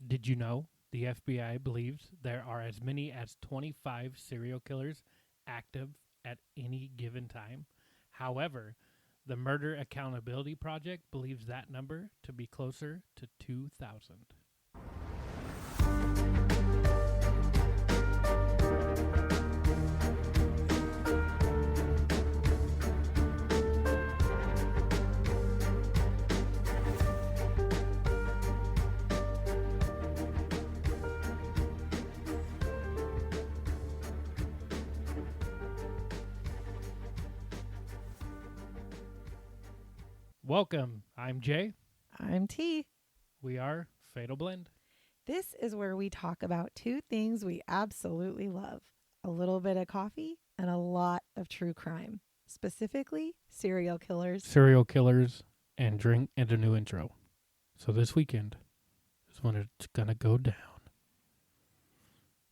Did you know the FBI believes there are as many as 25 serial killers active at any given time? However, the Murder Accountability Project believes that number to be closer to 2,000. Welcome. I'm Jay. I'm T. We are Fatal Blend. This is where we talk about two things we absolutely love. A little bit of coffee and a lot of true crime. Specifically, serial killers. Serial killers and drink and a new intro. So this weekend is when it's going to go down.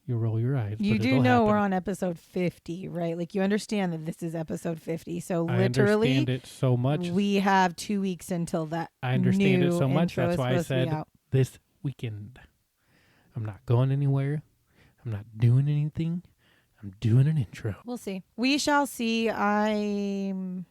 You roll your eyes. You but do it'll know happen. we're on episode 50, right? Like you understand that this is episode 50. So I literally, understand it so much. we have 2 weeks until that I understand it new so much. intro That's is why I supposed to be said out. this weekend. I'm not going anywhere. I'm not doing anything. I'm doing an intro. We'll see. We shall see. I'm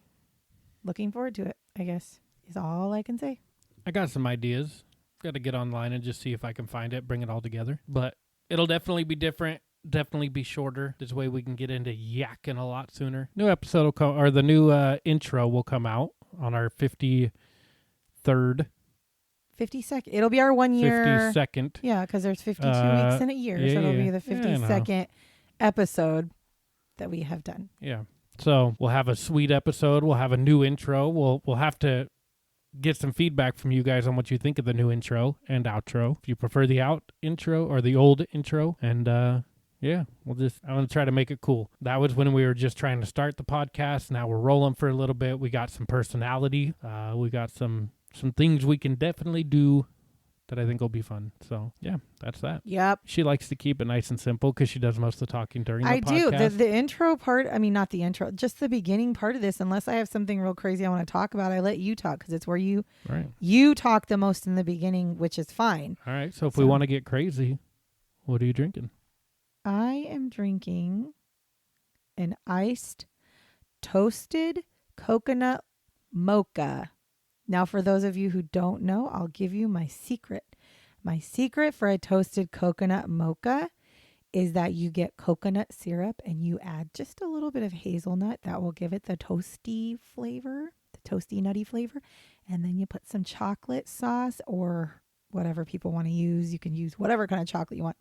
looking forward to it, I guess, is all I can say. I got some ideas. Got to get online and just see if I can find it, bring it all together. But it'll definitely be different. Definitely be shorter. This way we can get into yakking a lot sooner. New episode will come, or the new intro will come out on our 53rd, 52nd. It'll be our 1 year. 52nd. Yeah, because there's 52 weeks in a year. yeah, so it'll yeah. be the Yeah, I know. 52nd episode that we have done. Yeah. So we'll have a sweet episode. We'll have a new intro. We'll have to get some feedback from you guys on what you think of the new intro and outro. If you prefer the intro or the old intro. And yeah, I'm going to try to make it cool. That was when we were just trying to start the podcast. Now we're rolling for a little bit. We got some personality. We got some things we can definitely do that I think will be fun. So yeah, that's that. Yep. She likes to keep it nice and simple because she does most of the talking during the I do. podcast. The intro part, I mean, not the intro, just the beginning part of this, unless I have something real crazy I want to talk about, I let you talk because it's where you talk the most in the beginning, which is fine. All right. So if we want to get crazy, what are you drinking? I am drinking an iced toasted coconut mocha. Now, for those of you who don't know, I'll give you my secret. My secret for a toasted coconut mocha is that you get coconut syrup and you add just a little bit of hazelnut. That will give it the toasty flavor, the toasty nutty flavor. And then you put some chocolate sauce or whatever people want to use. You can use whatever kind of chocolate you want.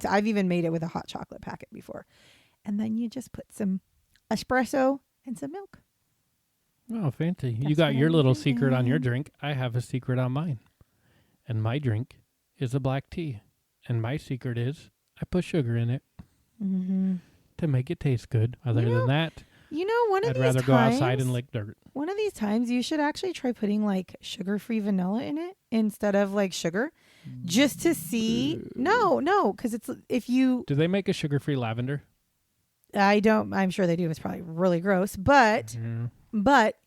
I've even made it with a hot chocolate packet before. And then you just put some espresso and some milk. Oh, fancy. You That's got what your I'm little secret on your drinking. drink. I have a secret on mine. And my drink is a black tea. And my secret is I put sugar in it to make it taste good. Other than that, you know, I'd rather go outside and lick dirt. One of these times you should actually try putting like sugar-free vanilla in it instead of like sugar just to see. No, because it's if you. Do they make a sugar-free lavender? I'm sure they do. It's probably really gross, but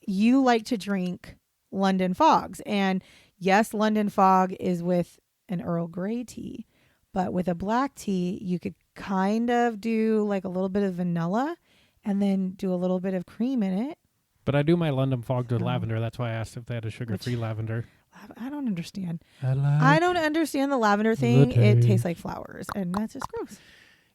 you like to drink London Fogs. And yes, London Fog is with an Earl Grey tea, but with a black tea, you could kind of do like a little bit of vanilla and then do a little bit of cream in it. But I do my London Fog with lavender. That's why I asked if they had a sugar-free lavender. I don't understand. I don't understand the lavender thing. It tastes like flowers, and that's just gross.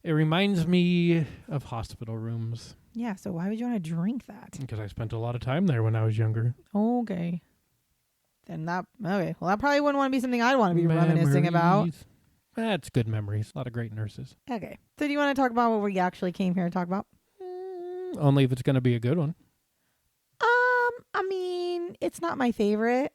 It reminds me of hospital rooms. Yeah, so why would you want to drink that? Because I spent a lot of time there when I was younger. Okay. Well, that probably wouldn't want to be something I'd want to be reminiscing about. That's good memories. A lot of great nurses. Okay. So do you want to talk about what we actually came here to talk about? Only if it's going to be a good one. I mean, it's not my favorite.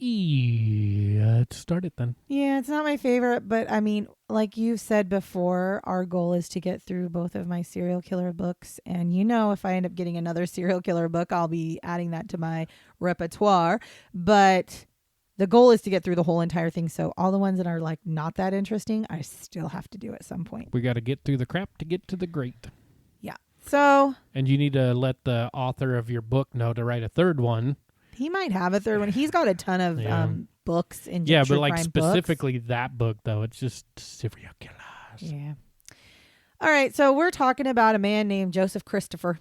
Yeah, let's start it then. Yeah, it's not my favorite, but I mean, like you said before, our goal is to get through both of my serial killer books. And you know, if I end up getting another serial killer book, I'll be adding that to my repertoire. But the goal is to get through the whole entire thing. So all the ones that are like not that interesting, I still have to do at some point. We got to get through the crap to get to the great. Yeah. So. And you need to let the author of your book know to write a third one. He might have a third one. He's got a ton of books and Yeah, true but like crime specifically that book, though, it's just serial killers. Yeah. All right, so we're talking about a man named Joseph Christopher.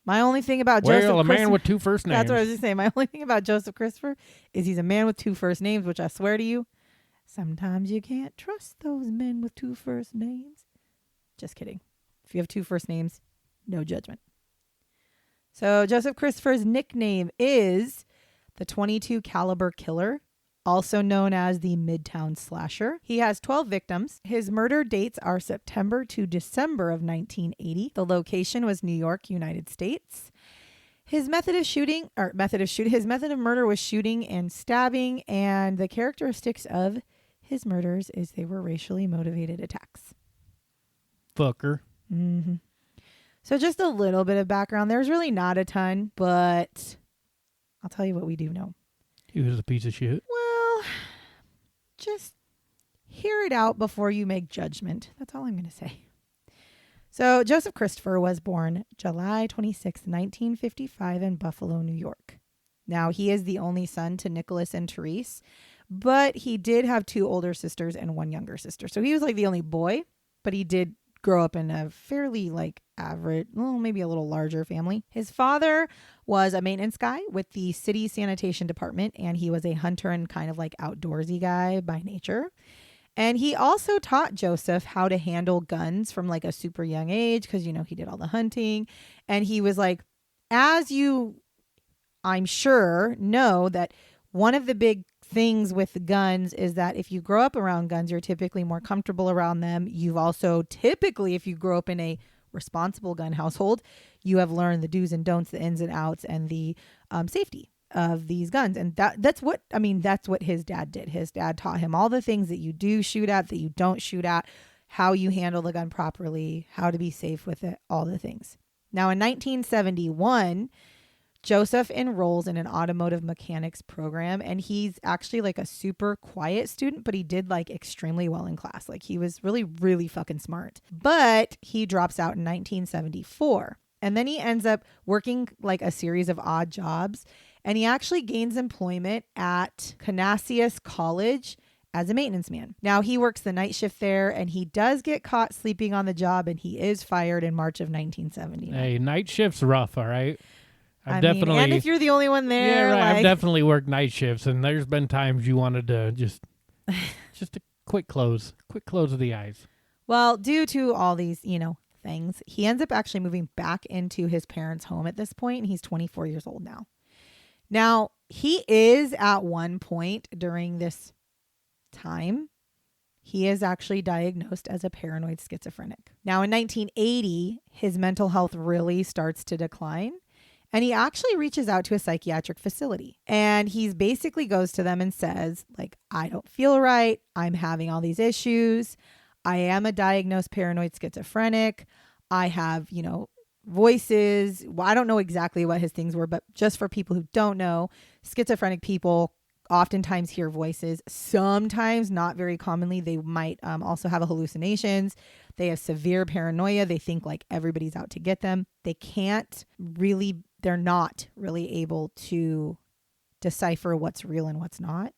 My only thing about Joseph Well, a man Christopher, with two first names. that's what I was just saying. My only thing about Joseph Christopher is he's a man with two first names, which I swear to you, sometimes you can't trust those men with two first names. Just kidding. If you have two first names, no judgment. So Joseph Christopher's nickname is the 22 caliber killer, also known as the Midtown Slasher. He has 12 victims. His murder dates are September to December of 1980. The location was New York, United States. His method of murder was shooting and stabbing, and the characteristics of his murders is they were racially motivated attacks. Fucker. Mm-hmm. So just a little bit of background. There's really not a ton, but I'll tell you what we do know. He was a piece of shit. Well, just hear it out before you make judgment. That's all I'm going to say. So Joseph Christopher was born July 26, 1955 in Buffalo, New York. Now, he is the only son to Nicholas and Therese, but he did have two older sisters and one younger sister. So he was like the only boy, but he did grow up in a fairly like average, well, maybe a little larger family. His father was a maintenance guy with the city sanitation department, and he was a hunter and kind of like outdoorsy guy by nature. And he also taught Joseph how to handle guns from like a super young age because, you know, he did all the hunting. And he was like, as you, I'm sure, know that one of the big things with guns is that if you grow up around guns, you're typically more comfortable around them. You've also typically, if you grow up in a responsible gun household, you have learned the do's and don'ts, the ins and outs, and the safety of these guns. And that's what his dad did. His dad taught him all the things that you do shoot at, that you don't shoot at, how you handle the gun properly, how to be safe with it, all the things. Now in 1971, Joseph enrolls in an automotive mechanics program, and he's actually like a super quiet student, but he did like extremely well in class. Like he was really, really fucking smart. But he drops out in 1974, and then he ends up working like a series of odd jobs, and he actually gains employment at Canisius College as a maintenance man. Now he works the night shift there, and he does get caught sleeping on the job, and he is fired in March of 1979. Hey, night shift's rough, all right? And if you're the only one there, yeah, right. like, I've definitely worked night shifts, and there's been times you wanted to just a quick close of the eyes. Well, due to all these, things, he ends up actually moving back into his parents' home at this point, and he's 24 years old now. Now, he is at one point during this time, he is actually diagnosed as a paranoid schizophrenic. Now, in 1980, his mental health really starts to decline. And he actually reaches out to a psychiatric facility, and he basically goes to them and says, like, I don't feel right. I'm having all these issues. I am a diagnosed paranoid schizophrenic. I have, voices. Well, I don't know exactly what his things were, but just for people who don't know, schizophrenic people oftentimes hear voices. Sometimes, not very commonly, they might also have hallucinations. They have severe paranoia. They think like everybody's out to get them. They're not really able to decipher what's real and what's not.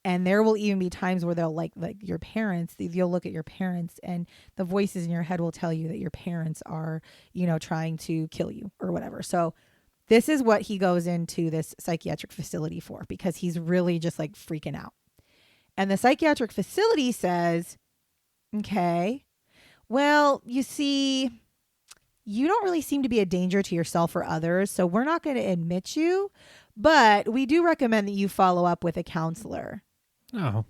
And there will even be times where they'll like your parents, you'll look at your parents and the voices in your head will tell you that your parents are, trying to kill you or whatever. So this is what he goes into this psychiatric facility for, because he's really just like freaking out. And the psychiatric facility says, okay, well, you see, you don't really seem to be a danger to yourself or others, so we're not going to admit you, but we do recommend that you follow up with a counselor. Oh,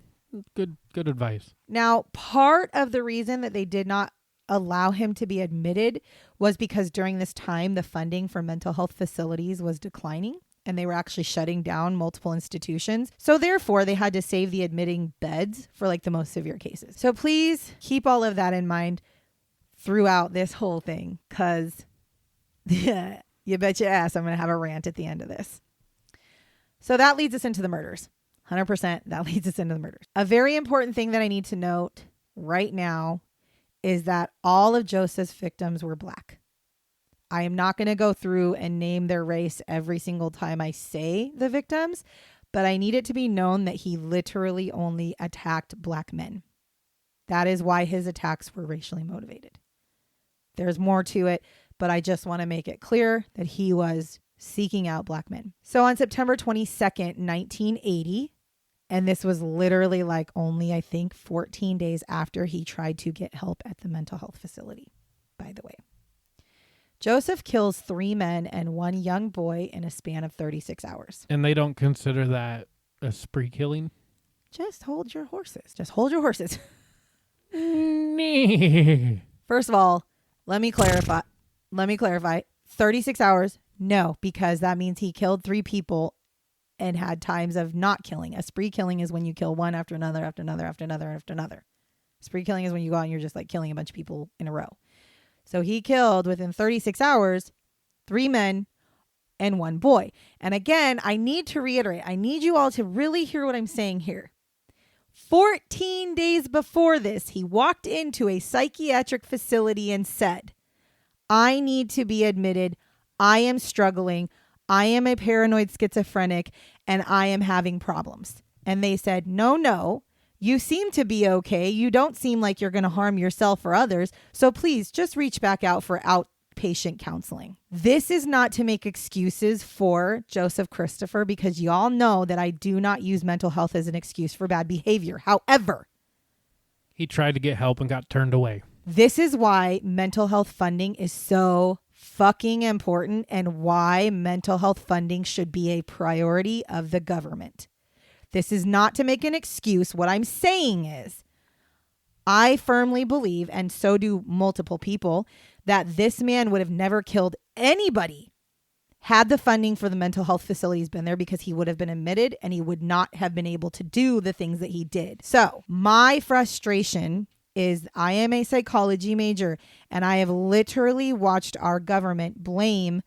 good advice. Now, part of the reason that they did not allow him to be admitted was because during this time, the funding for mental health facilities was declining, and they were actually shutting down multiple institutions. So therefore, they had to save the admitting beds for like the most severe cases. So please keep all of that in mind throughout this whole thing, because you bet your ass I'm going to have a rant at the end of this. So that leads us into the murders. 100% that leads us into the murders. A very important thing that I need to note right now is that all of Joseph's victims were black. I am not going to go through and name their race every single time I say the victims, but I need it to be known that he literally only attacked black men. That is why his attacks were racially motivated. There's more to it, but I just want to make it clear that he was seeking out black men. So on September 22nd, 1980, and this was literally like only, I think, 14 days after he tried to get help at the mental health facility, by the way. Joseph kills 3 men and 1 young boy in a span of 36 hours. And they don't consider that a spree killing? Just hold your horses. Just hold your horses. Nee. First of all, let me clarify. 36 hours? No, because that means he killed 3 people and had times of not killing. A spree killing is when you kill one after another, after another, after another, after another. Spree killing is when you go out and you're just like killing a bunch of people in a row. So he killed within 36 hours 3 men and 1 boy. And again, I need to reiterate, I need you all to really hear what I'm saying here. 14 days before this, he walked into a psychiatric facility and said, I need to be admitted. I am struggling. I am a paranoid schizophrenic and I am having problems. And they said, no, you seem to be okay. You don't seem like you're going to harm yourself or others. So please just reach back out for outpatient counseling. This is not to make excuses for Joseph Christopher, because y'all know that I do not use mental health as an excuse for bad behavior. However, He tried to get help and got turned away. this is why mental health funding is so fucking important and why mental health funding should be a priority of the government. This is not to make an excuse. What I'm saying is, I firmly believe, and so do multiple people, that this man would have never killed anybody had the funding for the mental health facilities been there, because he would have been admitted and he would not have been able to do the things that he did. So my frustration is, I am a psychology major and I have literally watched our government blame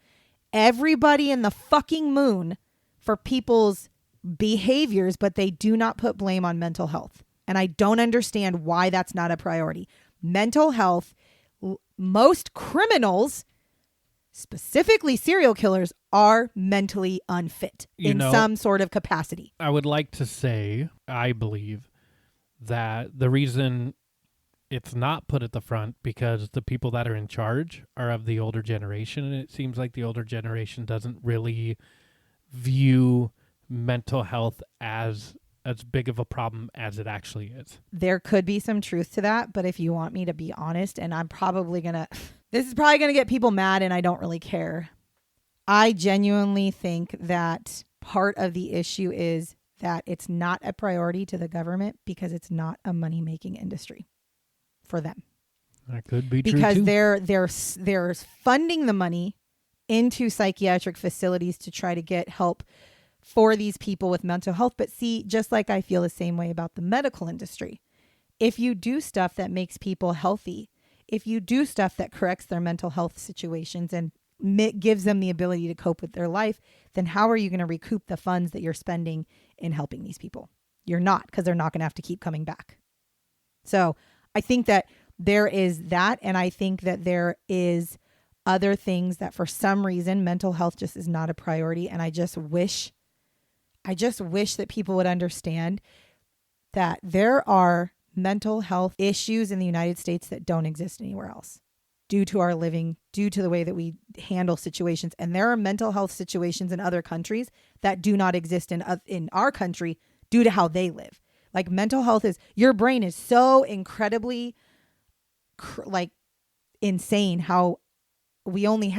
everybody in the fucking moon for people's behaviors, but they do not put blame on mental health. And I don't understand why that's not a priority. Mental health, most criminals, specifically serial killers, are mentally unfit in some sort of capacity. I would like to say, I believe that the reason it's not put at the front because the people that are in charge are of the older generation, and it seems like the older generation doesn't really view mental health as big of a problem as it actually is. There could be some truth to that, but if you want me to be honest, and I'm probably this is probably gonna get people mad, and I don't really care. I genuinely think that part of the issue is that it's not a priority to the government because it's not a money-making industry for them. That could be true because too. they're funding the money into psychiatric facilities to try to get help for these people with mental health. But see, just like I feel the same way about the medical industry, if you do stuff that makes people healthy, if you do stuff that corrects their mental health situations and gives them the ability to cope with their life, then how are you going to recoup the funds that you're spending in helping these people? You're not, because they're not going to have to keep coming back. So I think that there is that, and I think that there is other things that for some reason mental health just is not a priority. And I just wish that people would understand that there are mental health issues in the United States that don't exist anywhere else due to our living, due to the way that we handle situations. And there are mental health situations in other countries that do not exist in our country due to how they live. Like mental health is, your brain is so incredibly insane how we only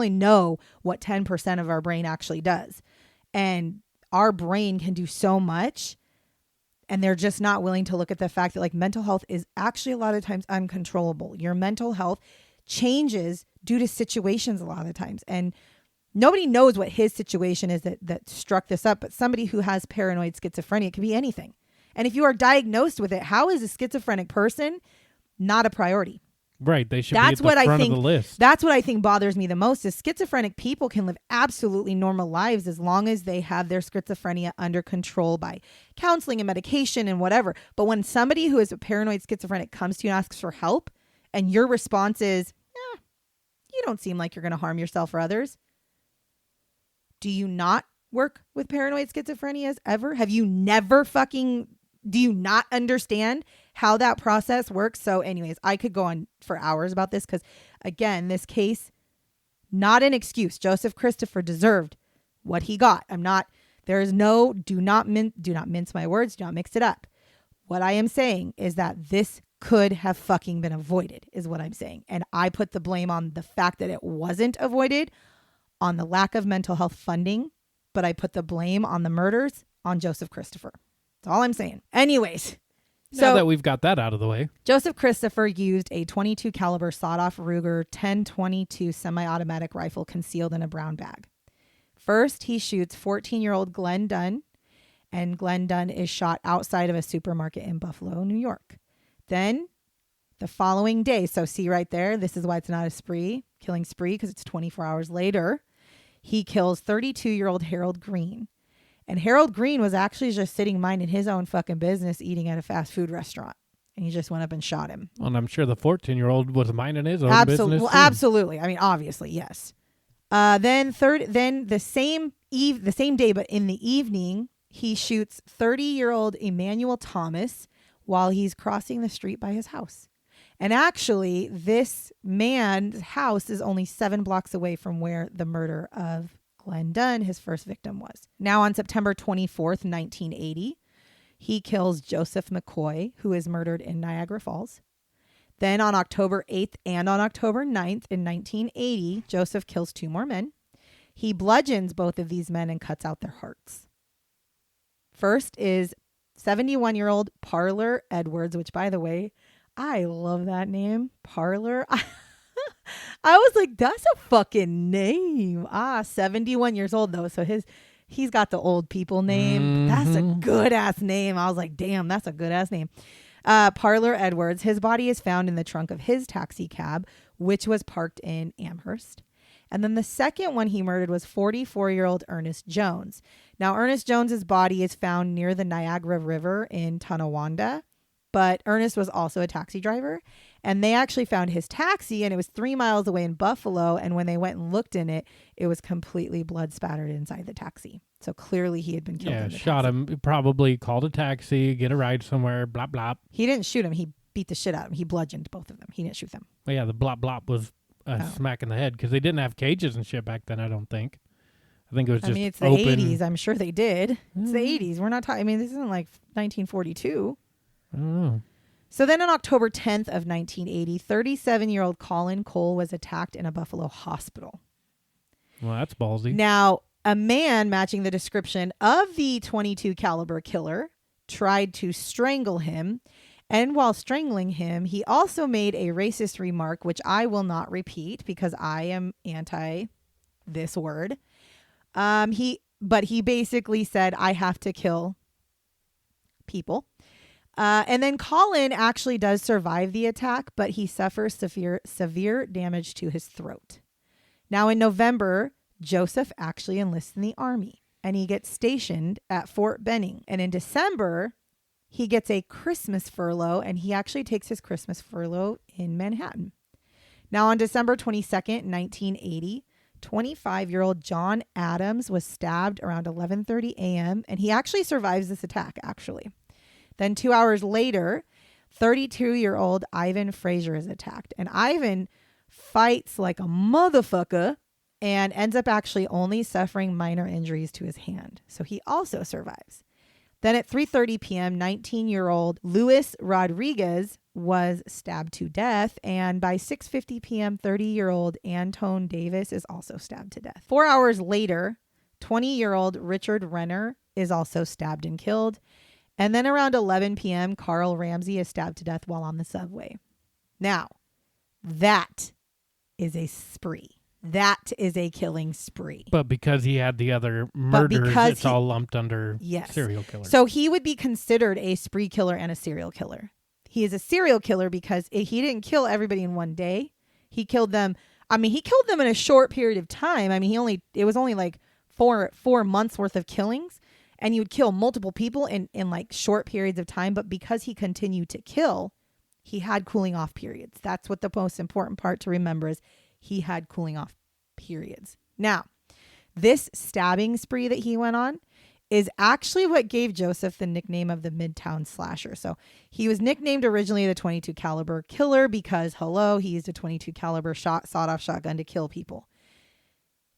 know what 10% of our brain actually does. And our brain can do so much, and they're just not willing to look at the fact that mental health is actually a lot of times uncontrollable. Your mental health changes due to situations a lot of the times. And nobody knows what his situation is that struck this up, but somebody who has paranoid schizophrenia, it could be anything. And if you are diagnosed with it, how is a schizophrenic person not a priority? Right. They should be at the front of the list. That's what I think bothers me the most is schizophrenic people can live absolutely normal lives as long as they have their schizophrenia under control by counseling and medication and whatever. But when somebody who is a paranoid schizophrenic comes to you and asks for help, and your response is, you don't seem like you're going to harm yourself or others, do you not work with paranoid schizophrenias ever? Have you never fucking, do you not understand how that process works? So anyways, I could go on for hours about this because again, this case, not an excuse. Joseph Christopher deserved what he got. There is no, do not mince my words. Do not mix it up. What I am saying is that this could have fucking been avoided is what I'm saying. And I put the blame on the fact that it wasn't avoided, on the lack of mental health funding, but I put the blame on the murders on Joseph Christopher. That's all I'm saying. Anyways. Now that we've got that out of the way. Joseph Christopher used a .22 caliber sawed-off Ruger 1022 semi-automatic rifle concealed in a brown bag. First, he shoots 14-year-old Glenn Dunn, and Glenn Dunn is shot outside of a supermarket in Buffalo, New York. Then, the following day, so see right there, this is why it's not a killing spree, because it's 24 hours later, he kills 32-year-old Harold Green. And Harold Green was actually just sitting minding his own fucking business, eating at a fast food restaurant. And he just went up and shot him. Well, and I'm sure the 14-year-old was minding his own business. Well, absolutely. I mean, obviously, yes. Then the same day, but in the evening, he shoots 30-year-old Emmanuel Thomas while he's crossing the street by his house. And actually, this man's house is only 7 blocks away from where the murder of Glenn Dunn, his first victim, was. Now on September 24th, 1980, he kills Joseph McCoy, who is murdered in Niagara Falls. Then on October 8th and on October 9th in 1980, Joseph kills 2 more men. He bludgeons both of these men and cuts out their hearts. First is 71-year-old Parler Edwards, which, by the way, I love that name, Parler. I was like, that's a fucking name. 71 years old though. So he's got the old people name. Mm-hmm. That's a good ass name. I was like, damn, that's a good ass name. Parler Edwards, his body is found in the trunk of his taxi cab, which was parked in Amherst. And then the second one he murdered was 44-year-old Ernest Jones. Now, Ernest Jones's body is found near the Niagara River in Tonawanda, but Ernest was also a taxi driver. And they actually found his taxi, and it was 3 miles away in Buffalo. And when they went and looked in it, it was completely blood spattered inside the taxi. So clearly he had been killed. Yeah, shot him. Probably called a taxi, get a ride somewhere, blah, blah. He didn't shoot him. He beat the shit out of him. He bludgeoned both of them. He didn't shoot them. Well, yeah, the blah, blah was a smack in the head because they didn't have cages and shit back then, I don't think. I think it was just it's the open. 80s. I'm sure they did. It's the 80s. We're not talking. I mean, this isn't like 1942. I don't know. So then on October 10th of 1980, 37-year-old Colin Cole was attacked in a Buffalo hospital. Well, that's ballsy. Now, a man matching the description of the .22 caliber killer tried to strangle him. And while strangling him, he also made a racist remark, which I will not repeat because I am anti this word. He basically said, I have to kill people. And then Colin actually does survive the attack, but he suffers severe damage to his throat. Now in November, Joseph actually enlists in the army and he gets stationed at Fort Benning. And in December, he gets a Christmas furlough and he actually takes his Christmas furlough in Manhattan. Now on December 22nd, 1980, 25-year-old John Adams was stabbed around 11:30 a.m. and he actually survives this attack, actually. Then 2 hours later, 32-year-old Ivan Fraser is attacked. And Ivan fights like a motherfucker and ends up actually only suffering minor injuries to his hand. So he also survives. Then at 3:30 p.m., 19-year-old Luis Rodriguez was stabbed to death. And by 6:50 p.m., 30-year-old Antone Davis is also stabbed to death. 4 hours later, 20-year-old Richard Renner is also stabbed and killed. And then around 11 p.m., Carl Ramsey is stabbed to death while on the subway. Now, that is a spree. That is a killing spree. But because he had the other murders, it's all lumped under serial killer. So he would be considered a spree killer and a serial killer. He is a serial killer because he didn't kill everybody in one day. He killed them. I mean, he killed them in a short period of time. I mean, it was only like four months worth of killings. And he would kill multiple people in like short periods of time. But because he continued to kill, he had cooling off periods. That's what the most important part to remember is he had cooling off periods. Now, This stabbing spree that he went on is actually what gave Joseph the nickname of the Midtown Slasher. So he was nicknamed originally the 22 caliber killer because, he used a 22 caliber sawed-off shotgun to kill people.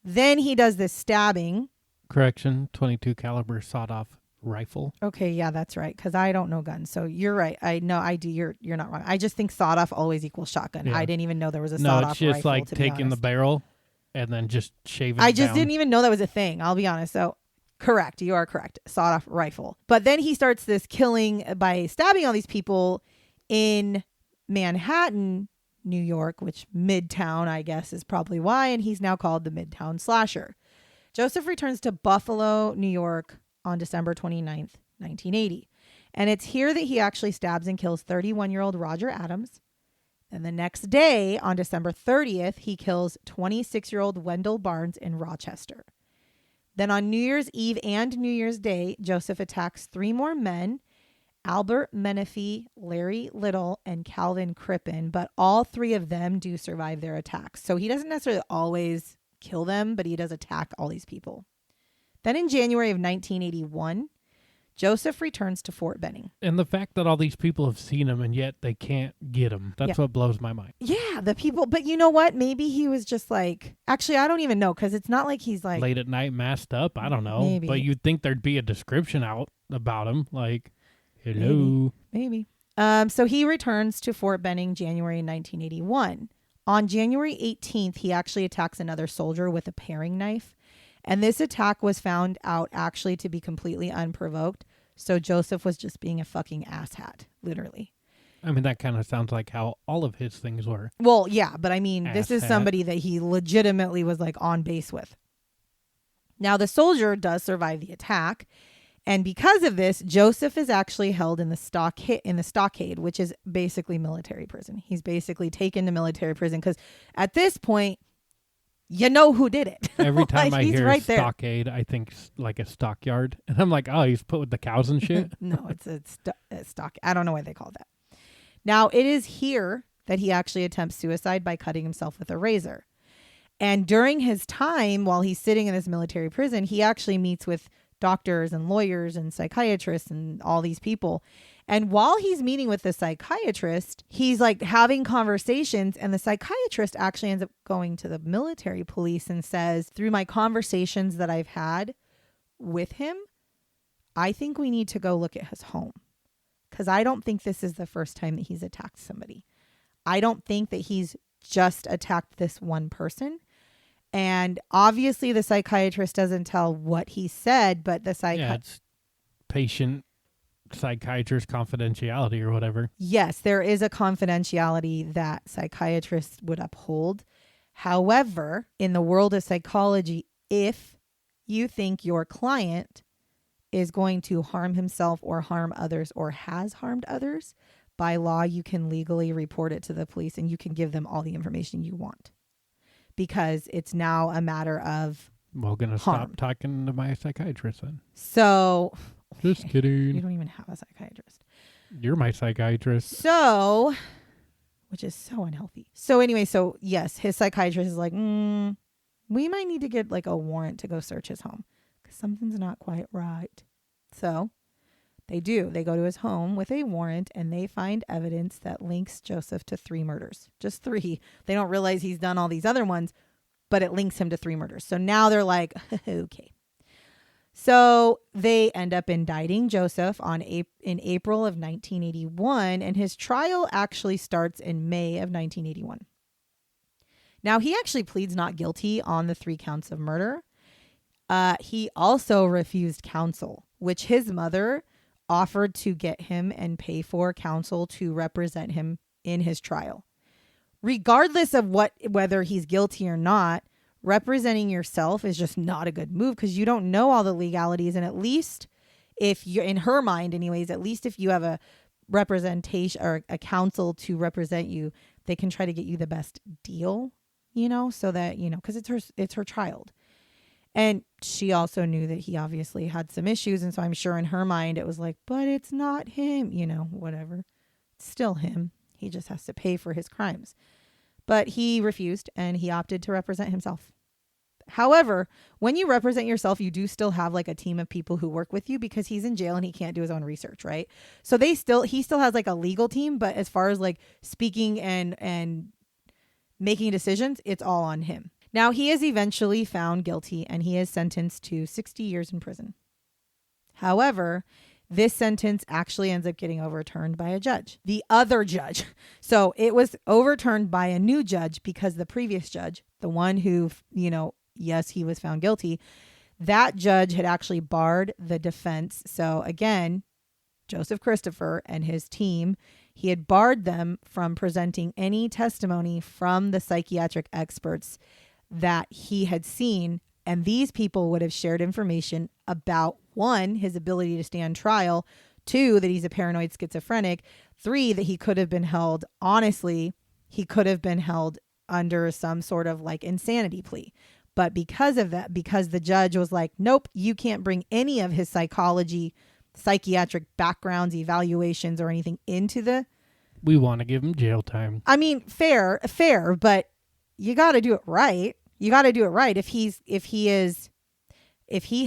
Then he does this stabbing. Correction, 22 caliber sawed-off rifle. Okay, yeah, that's right, because I don't know guns. So you're right. I know I do. You're not wrong. I just think sawed-off always equals shotgun. Yeah. I didn't even know there was a No, sawed-off it's just rifle, like to be taking the honest. barrel and then just shaving I it just down. didn't even know that was a thing. I'll be honest. So correct. You are correct. Sawed-off rifle. But then he starts this killing by stabbing all these people in Manhattan, New York, which Midtown, I guess, is probably why. And he's now called the Midtown Slasher. Joseph returns to Buffalo, New York on December 29th, 1980. And it's here that he actually stabs and kills 31-year-old Roger Adams. And the next day, on December 30th, he kills 26-year-old Wendell Barnes in Rochester. Then on New Year's Eve and New Year's Day, Joseph attacks 3 more men, Albert Menifee, Larry Little, and Calvin Crippen, but all 3 of them do survive their attacks. So he doesn't necessarily always kill them, but he does attack all these people. Then in January of 1981, Joseph returns to Fort Benning. And the fact that all these people have seen him and yet they can't get him, that's what blows my mind. Yeah, the people, but you know what? Maybe he was just like, actually, I don't even know, because it's not like he's like... Late at night, masked up, I don't know. Maybe. But you'd think there'd be a description out about him, like, hello. Maybe. So he returns to Fort Benning January 1981. On January 18th, he actually attacks another soldier with a paring knife. And this attack was found out actually to be completely unprovoked. So Joseph was just being a fucking asshat, literally. I mean, that kind of sounds like how all of his things were. Well, yeah, but I mean, this is Asshat. somebody that he legitimately was like on base with. Now, the soldier does survive the attack. And because of this, Joseph is actually held in the stockade, which is basically military prison. He's basically taken to military prison because at this point, you know who did it. Every time I hear right stockade, I think like a stockyard. And I'm like, oh, he's put with the cows and shit? No, it's a stock. I don't know why they call it that. Now, it is here that he actually attempts suicide by cutting himself with a razor. And during his time, while he's sitting in this military prison, he actually meets with doctors and lawyers and psychiatrists and all these people. And while he's meeting with the psychiatrist, he's like having conversations, and the psychiatrist actually ends up going to the military police and says, through my conversations that I've had with him, I think we need to go look at his home, because I don't think this is the first time that he's attacked somebody. I don't think that he's just attacked this one person. And obviously the psychiatrist doesn't tell what he said, but the it's patient psychiatrist confidentiality or whatever. Yes, there is a confidentiality that psychiatrists would uphold. However, in the world of psychology, if you think your client is going to harm himself or harm others or has harmed others, by law, you can legally report it to the police and you can give them all the information you want. Because it's now a matter of Well, gonna harm. stop talking to my psychiatrist then. So, Just kidding. You don't even have a psychiatrist. You're my psychiatrist. So, which is so unhealthy. So anyway, so yes, his psychiatrist is like, we might need to get like a warrant to go search his home because something's not quite right. So they do. They go to his home with a warrant and they find evidence that links Joseph to 3 murders. Just 3. They don't realize he's done all these other ones, but it links him to 3 murders. So now they're like, okay. So they end up indicting Joseph in April of 1981, and his trial actually starts in May of 1981. Now, he actually pleads not guilty on the 3 counts of murder. He also refused counsel, which his mother offered to get him and pay for counsel to represent him in his trial. Regardless of whether he's guilty or not, representing yourself is just not a good move because you don't know all the legalities. And at least if you're, in her mind anyways, at least if you have a representation or a counsel to represent you, they can try to get you the best deal, so that, because it's her child. And she also knew that he obviously had some issues. And so I'm sure in her mind, it was like, but it's not him, whatever. It's still him. He just has to pay for his crimes. But he refused and he opted to represent himself. However, when you represent yourself, you do still have like a team of people who work with you because he's in jail and he can't do his own research, right? So he still has like a legal team, but as far as like speaking and making decisions, it's all on him. Now, he is eventually found guilty and he is sentenced to 60 years in prison. However, this sentence actually ends up getting overturned by a judge, the other judge. So it was overturned by a new judge because the previous judge, the one who, yes, he was found guilty, that judge had actually barred the defense. So again, Joseph Christopher and his team, he had barred them from presenting any testimony from the psychiatric experts that he had seen. And these people would have shared information about, 1, his ability to stand trial, 2, that he's a paranoid schizophrenic, 3, that he could have been held, honestly, he could have been held under some sort of like insanity plea. But because of that, because the judge was like, nope, you can't bring any of his psychiatric backgrounds, evaluations, or anything into the... We want to give him jail time. I mean, fair, but you got to do it right. You got to do it right. If he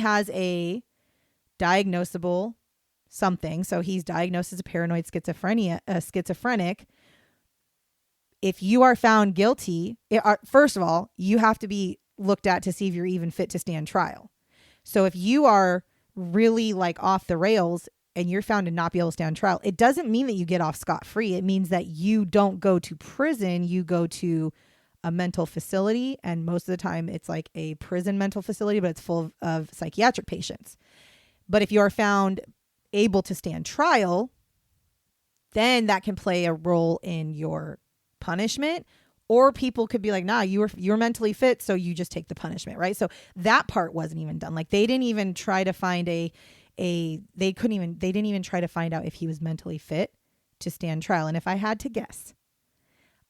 has a diagnosable something, so he's diagnosed as a paranoid schizophrenic, if you are found guilty, first of all, you have to be looked at to see if you're even fit to stand trial. So if you are really like off the rails and you're found to not be able to stand trial, it doesn't mean that you get off scot-free. It means that you don't go to prison, you go to a mental facility, and most of the time it's like a prison mental facility, but it's full of psychiatric patients. But if you are found able to stand trial, then that can play a role in your punishment, or people could be like, nah, you're mentally fit, so you just take the punishment, right? So that part wasn't even done. Like they didn't even try to find they didn't even try to find out if he was mentally fit to stand trial. And if I had to guess,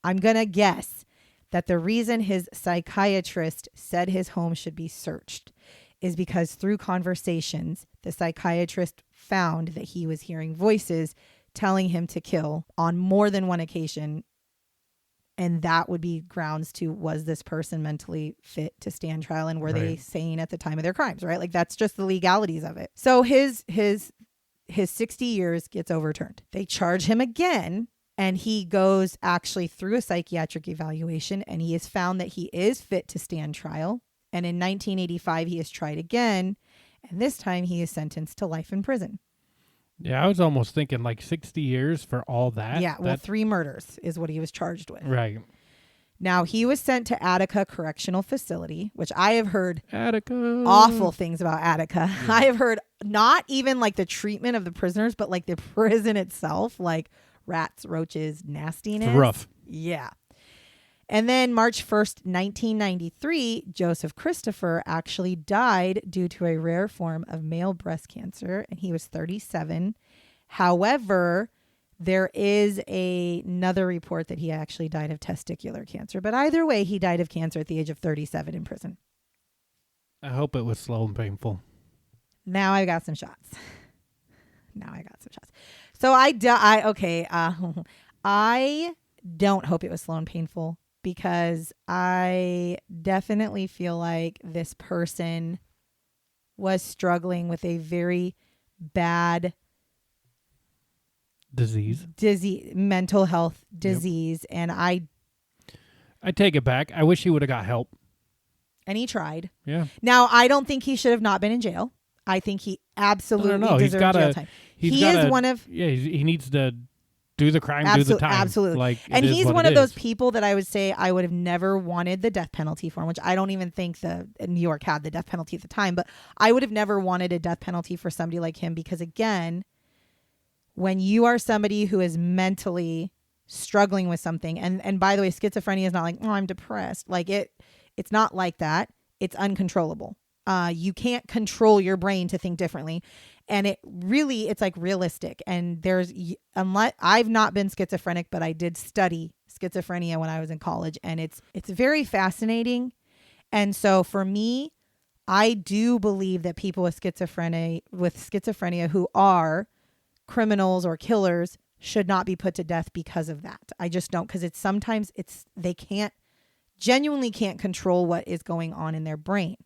I'm going to guess that the reason his psychiatrist said his home should be searched is because through conversations, the psychiatrist found that he was hearing voices telling him to kill on more than one occasion. And that would be grounds to, was this person mentally fit to stand trial? And were they sane at the time of their crimes, right? Like that's just the legalities of it. So his 60 years gets overturned. They charge him again. And he goes actually through a psychiatric evaluation and he is found that he is fit to stand trial. And in 1985, he is tried again. And this time he is sentenced to life in prison. Yeah, I was almost thinking like 60 years for all that. Yeah, well, 3 murders is what he was charged with. Right. Now, he was sent to Attica Correctional Facility, which I have heard awful things about Attica. Yeah. I have heard not even like the treatment of the prisoners, but like the prison itself, like rats, roaches, nastiness. It's rough. Yeah. And then March 1st, 1993, Joseph Christopher actually died due to a rare form of male breast cancer, and he was 37. However, there is another report that he actually died of testicular cancer. But either way, he died of cancer at the age of 37 in prison. I hope it was slow and painful. Now I got some shots. So I don't hope it was slow and painful, because I definitely feel like this person was struggling with a very bad disease, mental health disease. Yep. And I take it back. I wish he would have got help. And he tried. Yeah. Now, I don't think he should have not been in jail. I think he absolutely deserved jail time. He needs to do the crime, do the time. Absolutely. And he's one of those people that I would say I would have never wanted the death penalty for, which I don't even think New York had the death penalty at the time, but I would have never wanted a death penalty for somebody like him, because again, when you are somebody who is mentally struggling with something, and by the way, schizophrenia is not like, oh, I'm depressed. Like it's not like that. It's uncontrollable. You can't control your brain to think differently. And it's like realistic. And unless I've not been schizophrenic, but I did study schizophrenia when I was in college, and it's very fascinating. And so for me, I do believe that people with schizophrenia who are criminals or killers should not be put to death because of that. I just don't, because they can't genuinely can't control what is going on in their brain.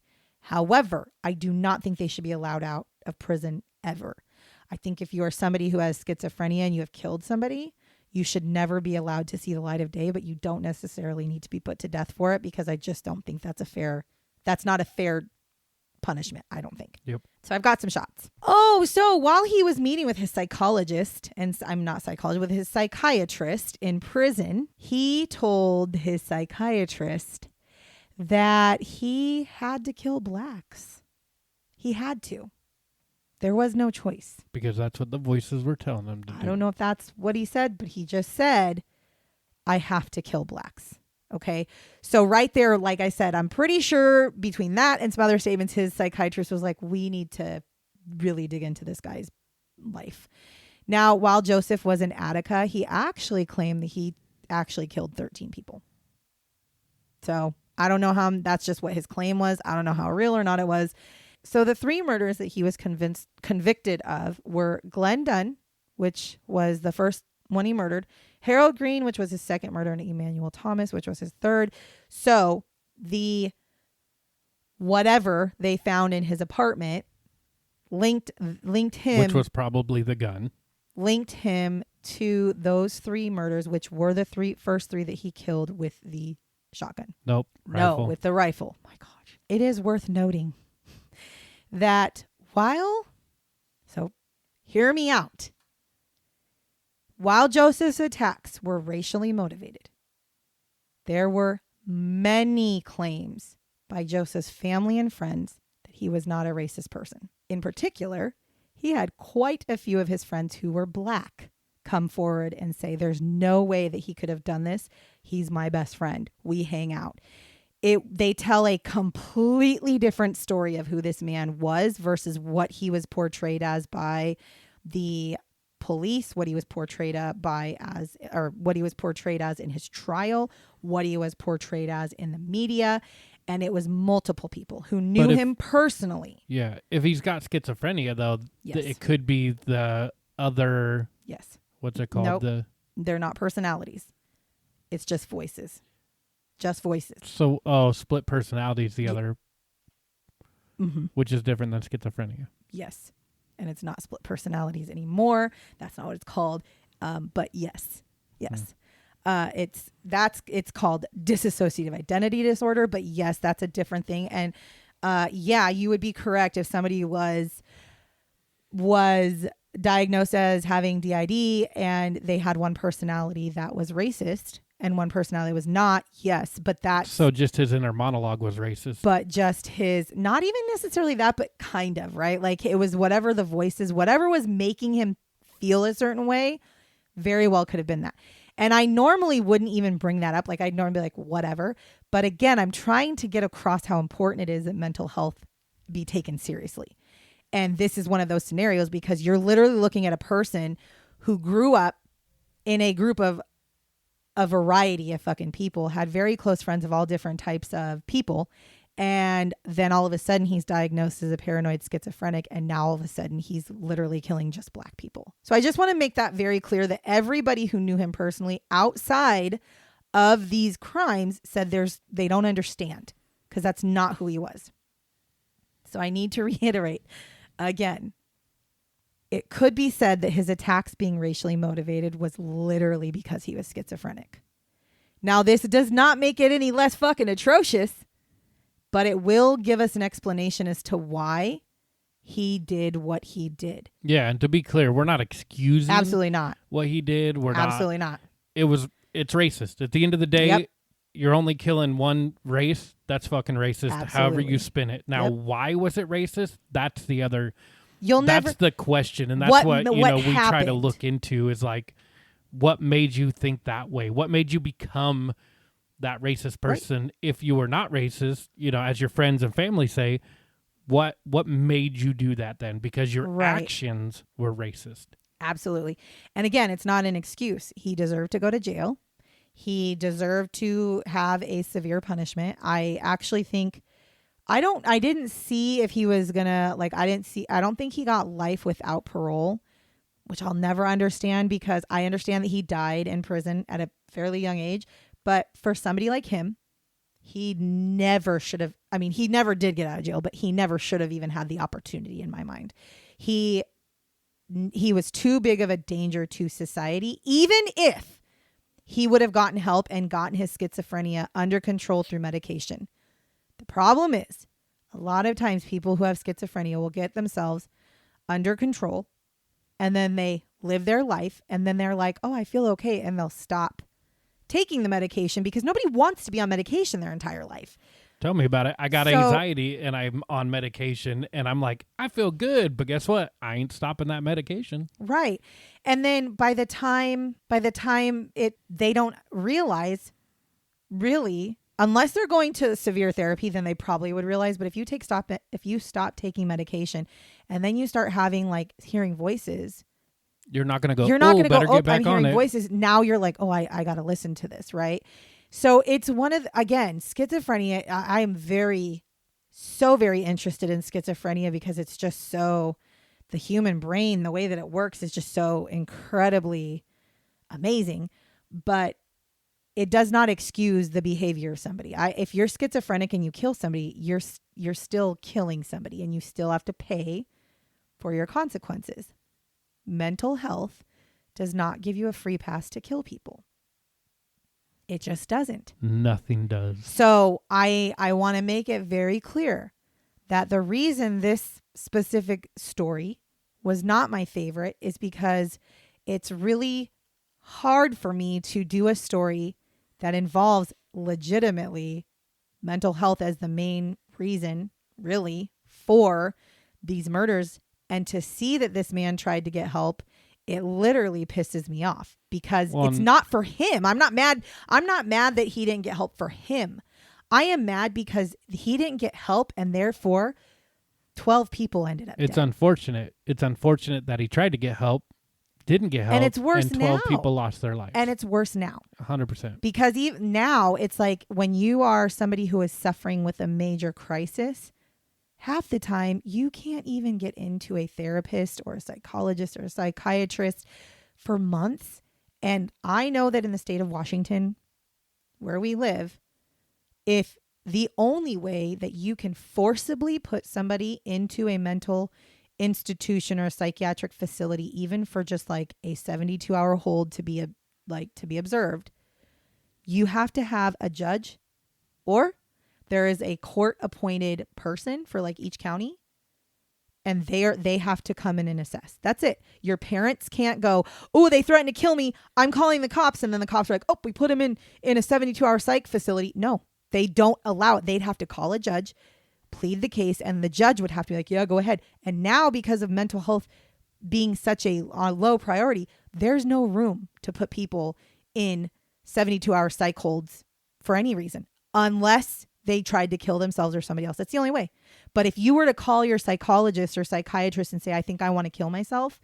However, I do not think they should be allowed out of prison ever. I think if you are somebody who has schizophrenia and you have killed somebody, you should never be allowed to see the light of day, but you don't necessarily need to be put to death for it, because I just don't think that's not a fair punishment, I don't think. Yep. So I've got some shots. Oh, so while he was meeting with his psychologist, and I'm not psychologist, with his psychiatrist in prison, he told his psychiatrist that he had to kill blacks. He had to. There was no choice. Because that's what the voices were telling him to do. I don't know if that's what he said, but he just said, I have to kill blacks. Okay. So right there, like I said, I'm pretty sure between that and some other statements, his psychiatrist was like, we need to really dig into this guy's life. Now, while Joseph was in Attica, he actually claimed that he actually killed 13 people. So I don't know how, that's just what his claim was. I don't know how real or not it was. So the 3 murders that he was convicted of were Glenn Dunn, which was the first one he murdered, Harold Green, which was his second murder, and Emmanuel Thomas, which was his third. So the whatever they found in his apartment linked him, which was probably the gun, linked him to those 3 murders, which were the first three that he killed with the shotgun. Nope. Rifle. No, with the rifle. My gosh. It is worth noting that so hear me out. While Joseph's attacks were racially motivated, there were many claims by Joseph's family and friends that he was not a racist person. In particular, he had quite a few of his friends who were black come forward and say, there's no way that he could have done this. He's my best friend. We hang out. They tell a completely different story of who this man was versus what he was portrayed as by the police, what he was portrayed what he was portrayed as in his trial, what he was portrayed as in the media. And it was multiple people who knew him personally. Yeah. If he's got schizophrenia, though, Yes. it could be the other. Yes. What's it called? Nope. They're not personalities. It's just voices. Just voices. So, split personality is the other, which is different than schizophrenia. Yes. And it's not split personalities anymore. That's not what it's called. But yes. It's called dissociative identity disorder. But yes, that's a different thing. And you would be correct if somebody was diagnosed as having DID and they had one personality that was racist and one personality was not. Yes, but that's so just his inner monologue was racist. But just his, not even necessarily that, but kind of, right? Like it was whatever the voices, whatever was making him feel a certain way, very well could have been that. And I normally wouldn't even bring that up. Like I'd normally be like, whatever. But again, I'm trying to get across how important it is that mental health be taken seriously. And this is one of those scenarios because you're literally looking at a person who grew up in a group of a variety of fucking people, had very close friends of all different types of people. And then all of a sudden he's diagnosed as a paranoid schizophrenic. And now all of a sudden he's literally killing just black people. So I just want to make that very clear that everybody who knew him personally outside of these crimes said they don't understand because that's not who he was. So I need to reiterate again, it could be said that his attacks being racially motivated was literally because he was schizophrenic. Now, this does not make it any less fucking atrocious, but it will give us an explanation as to why he did what he did. Yeah, and to be clear, we're not excusing absolutely not what he did. We're absolutely not. It's racist. At the end of the day, you're only killing one race. That's fucking racist. Absolutely. However you spin it. Now, why was it racist? That's the other. That's the question, and that's what we try to look into is like, what made you think that way? What made you become that racist person? Right. If you were not racist, as your friends and family say, what made you do that then? Because your actions were racist. Absolutely. And again, it's not an excuse. He deserved to go to jail. He deserved to have a severe punishment. I actually think I didn't see if he was gonna, I don't think he got life without parole, which I'll never understand because I understand that he died in prison at a fairly young age. But for somebody like him he never should have. I mean, he never did get out of jail, but he never should have even had the opportunity in my mind. He was too big of a danger to society, even if he would have gotten help and gotten his schizophrenia under control through medication. The problem is, a lot of times people who have schizophrenia will get themselves under control and then they live their life and then they're like, oh, I feel okay. And they'll stop taking the medication because nobody wants to be on medication their entire life. Tell me about it. I got anxiety and I'm on medication and I'm like, I feel good, but guess what? I ain't stopping that medication. Right. And then by the time they don't realize, really, unless they're going to severe therapy, then they probably would realize. But if you stop taking medication and then you start having like hearing voices, you're not going to go, you're not going to go, get back I'm on hearing it. voices. Now you're like, oh, I got to listen to this. Right. So it's again, schizophrenia. I am so very interested in schizophrenia because it's just so, the human brain, the way that it works is just so incredibly amazing. But it does not excuse the behavior of somebody. If you're schizophrenic and you kill somebody, you're still killing somebody and you still have to pay for your consequences. Mental health does not give you a free pass to kill people. It just doesn't. Nothing does. So I want to make it very clear that the reason this specific story was not my favorite is because it's really hard for me to do a story that involves legitimately mental health as the main reason, really, for these murders. And to see that this man tried to get help, it literally pisses me off because it's not for him. I'm not mad. I'm not mad that he didn't get help for him. I am mad because he didn't get help and therefore 12 people ended up dead. It's unfortunate. It's unfortunate that he tried to get help, didn't get help, and it's worse and 12 now. people lost their lives. And it's worse now. 100%. Because even now, it's like when you are somebody who is suffering with a major crisis, half the time you can't even get into a therapist or a psychologist or a psychiatrist for months. And I know that in the state of Washington, where we live, if the only way that you can forcibly put somebody into a mental institution or a psychiatric facility, even for just like a 72-hour hold to be observed, you have to have a judge, or there is a court appointed person for like each county, and they have to come in and assess. That's it. Your parents can't go, oh, they threatened to kill me, I'm calling the cops, and then the cops are like, oh, we put him in a 72-hour psych facility. No, they don't allow it. They'd have to call a judge, plead the case, and the judge would have to be like, yeah, go ahead. And now, because of mental health being such a low priority, there's no room to put people in 72-hour psych holds for any reason, unless they tried to kill themselves or somebody else. That's the only way. But if you were to call your psychologist or psychiatrist and say, I think I want to kill myself,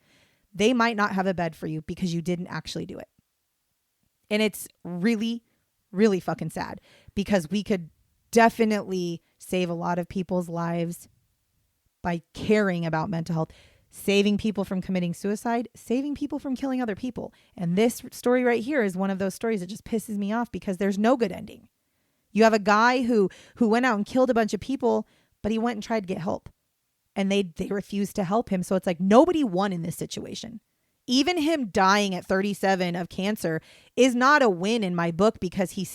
they might not have a bed for you because you didn't actually do it. And it's really, really fucking sad because we could definitely save a lot of people's lives by caring about mental health, saving people from committing suicide, saving people from killing other people. And this story right here is one of those stories that just pisses me off because there's no good ending. You have a guy who went out and killed a bunch of people, but he went and tried to get help. And they refused to help him. So it's like nobody won in this situation. Even him dying at 37 of cancer is not a win in my book because he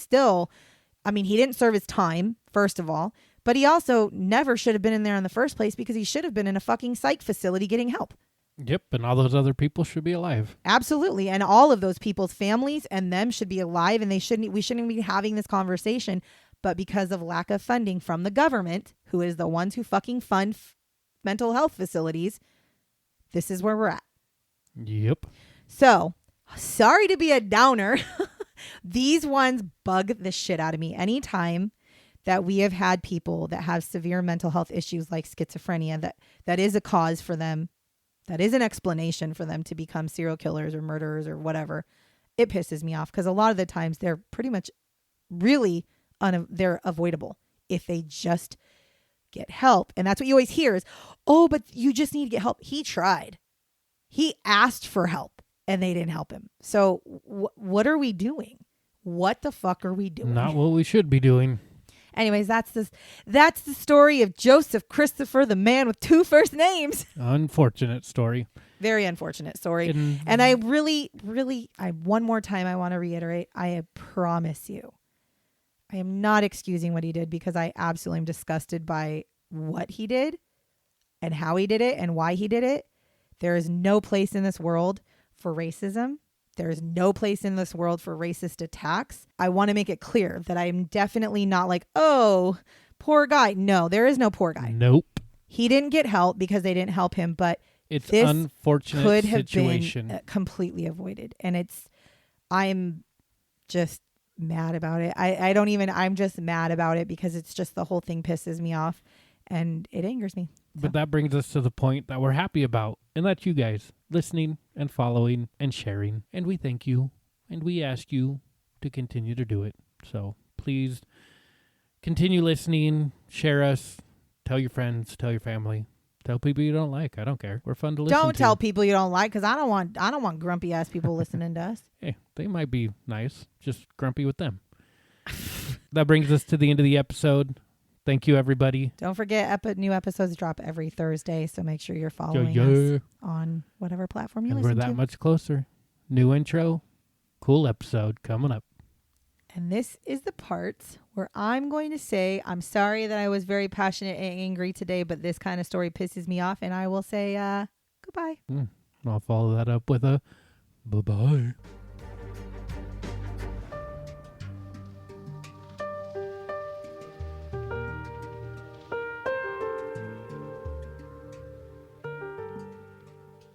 didn't serve his time, first of all. But he also never should have been in there in the first place because he should have been in a fucking psych facility getting help. Yep, and all those other people should be alive. Absolutely. And all of those people's families and them should be alive, and we shouldn't be having this conversation. But because of lack of funding from the government, who is the ones who fucking fund mental health facilities, this is where we're at. Yep. So, sorry to be a downer. These ones bug the shit out of me. Anytime that we have had people that have severe mental health issues like schizophrenia, that is a cause for them, that is an explanation for them to become serial killers or murderers or whatever, it pisses me off because a lot of the times they're pretty much really they're avoidable if they just get help. And that's what you always hear is, oh, but you just need to get help. He tried. He asked for help and they didn't help him. So what are we doing? What the fuck are we doing? Not what we should be doing. Anyways, that's the story of Joseph Christopher, the man with 2 first names. Unfortunate story. Very unfortunate story. And I really, one more time, I want to reiterate, I promise you, I am not excusing what he did because I absolutely am disgusted by what he did and how he did it and why he did it. There is no place in this world for racism. There is no place in this world for racist attacks. I want to make it clear that I'm definitely not like, oh, poor guy. No, there is no poor guy. Nope. He didn't get help because they didn't help him, but it's this unfortunate could situation. have been completely avoided. And I'm just mad about it. I'm just mad about it because it's just the whole thing pisses me off and it angers me. But that brings us to the point that we're happy about, and that's you guys listening and following and sharing. And we thank you, and we ask you to continue to do it. So please continue listening, share us, tell your friends, tell your family, tell people you don't like. I don't care. We're fun to listen to. Don't tell people you don't like because I don't want grumpy ass people listening to us. Hey, they might be nice, just grumpy with them. That brings us to the end of the episode. Thank you, everybody. Don't forget, new episodes drop every Thursday, so make sure you're following us on whatever platform you listen to. We're that much closer. New intro, cool episode coming up. And this is the part where I'm going to say, I'm sorry that I was very passionate and angry today, but this kind of story pisses me off, and I will say goodbye. I'll follow that up with a bye-bye.